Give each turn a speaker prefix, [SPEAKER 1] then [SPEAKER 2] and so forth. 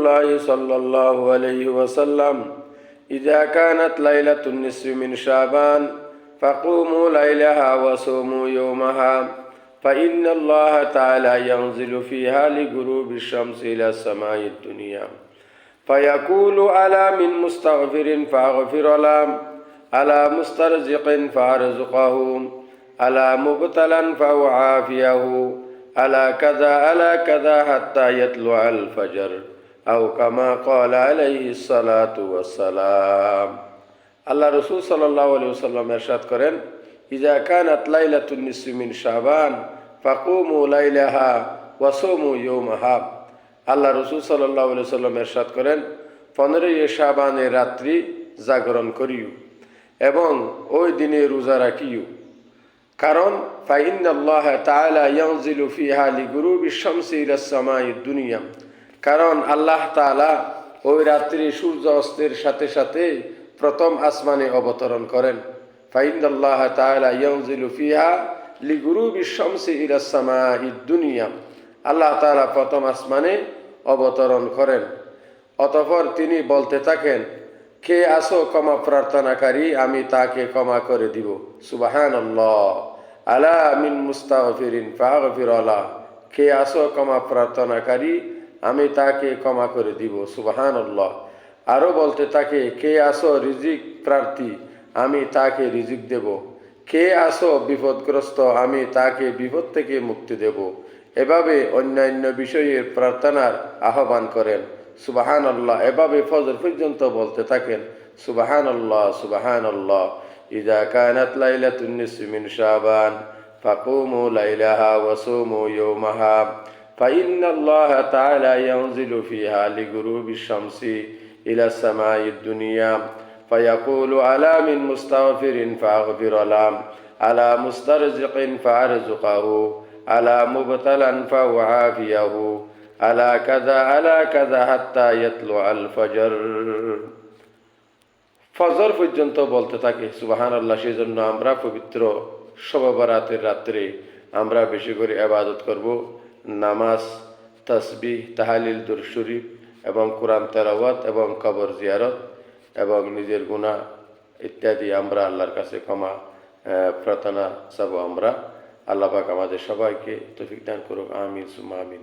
[SPEAKER 1] الله صلى الله عليه وسلم إذا كانت ليلة النصف من شعبان فقوموا ليلها وصوموا يومها فإن الله تعالى ينزل فيها لغروب الشمس إلى السماء الدنيا فيقول ألا من مستغفر فأغفر له ألا مسترزق فأرزقه ألا مبتلا فأعافيه ألا كذا حتى يطلع الفجر أو كما قال عليه الصلاة والسلام আল্লাহ রসুল সাল্লাল্লাহু আলাইহি ওয়াসাল্লাম ইরশাদ করেন ইযা কানাত লাইলাতুন নিসফি মিন শাবান ফাকুমু লাইলাহা ওয়া সুমু ইয়াওমাহা। আল্লাহ রসুল সাল্লাল্লাহু আলাইহি ওয়াসাল্লাম ইরশাদ করেন 15 শাবানের রাত্রি জাগরণ করিও এবং ওই দিনে রোজা রাখিও, কারণ ফাইন্নাল্লাহ তাআলা ইয়ানজিলু ফিহা লিগুরুবিশ শামসি ইলাস সামাইদ দুনিয়া, কারণ আল্লাহ তাআলা ওই রাত্রি সূর্য অস্তের সাথে সাথে প্রথম আসমানে অবতরণ করেন। ফাইন্নাল্লাহ তাআলা ইয়ানজিলু ফিহা লিগুরুবিশ শামসি ইলাস সামাইদ দুনিয়া, আল্লাহ তাআলা প্রথম আসমানে অবতরণ করেন। অতঃপর তিনি বলতে থাকেন, কে আসো ক্ষমা প্রার্থনাকারী, আমি তাকে ক্ষমা করে দিব। সুবহানাল্লাহ। আলা মিন মুস্তাগফিরিন ফাগফির লাহ, কে আসো ক্ষমা প্রার্থনাকারী, আমি তাকে ক্ষমা করে দিব। সুবহানাল্লাহ। আরও বলতে থাকে, কে আসো রিজিক প্রার্থী, আমি তাকে রিজিক দেব। কে আসো বিপদগ্রস্ত, আমি তাকে বিপদ থেকে মুক্তি দেব। এভাবে অন্যান্য বিষয়ের প্রার্থনার আহ্বান করেন। সুবহানাল্লাহ। এভাবে ফজর পর্যন্ত বলতে থাকেন সুবহানাল্লাহ সুবহানাল্লাহ। ইযা কানাত লাইলাতুন নিসফি মিন শাবান ফাকুমু লাইলাহা ওয়া সুমু ইয়াওমাহা ফাইন্নাল্লাহা তাআলা ইয়ানজিলু ফিহা লিগুরুবিশ শামসি ইলা সামাইদ দুনিয়া ফায়াকুলু আলা মিন মুস্তাগফিরিন ফাগফির লাহ আলা মুস্তারজিকিন ফারযুকাহু আলা মুবতালান ফাউআফিয়াহু আলা কাযা হাত্তা ইয়াতলু আল ফজর। ফজর পর্যন্ত বলতে থাকে সুবহানাল্লাহ। সেই জন্য আমরা পবিত্র শবে বরাতের রাত্রে আমরা বেশি করে ইবাদত করব, নামাজ, তাসবিহ, তাহলিল, দুরূদ শরীফ এবং কোরআন তেলাওয়াত এবং কবর জিয়ারত এবং নিজের গুনাহ ইত্যাদি আমরা আল্লাহর কাছে ক্ষমা প্রার্থনা চাবো। আমরা আল্লাহ পাক আমাদের সবাইকে তৌফিক দান করুক। আমিন সুম্মা আমিন।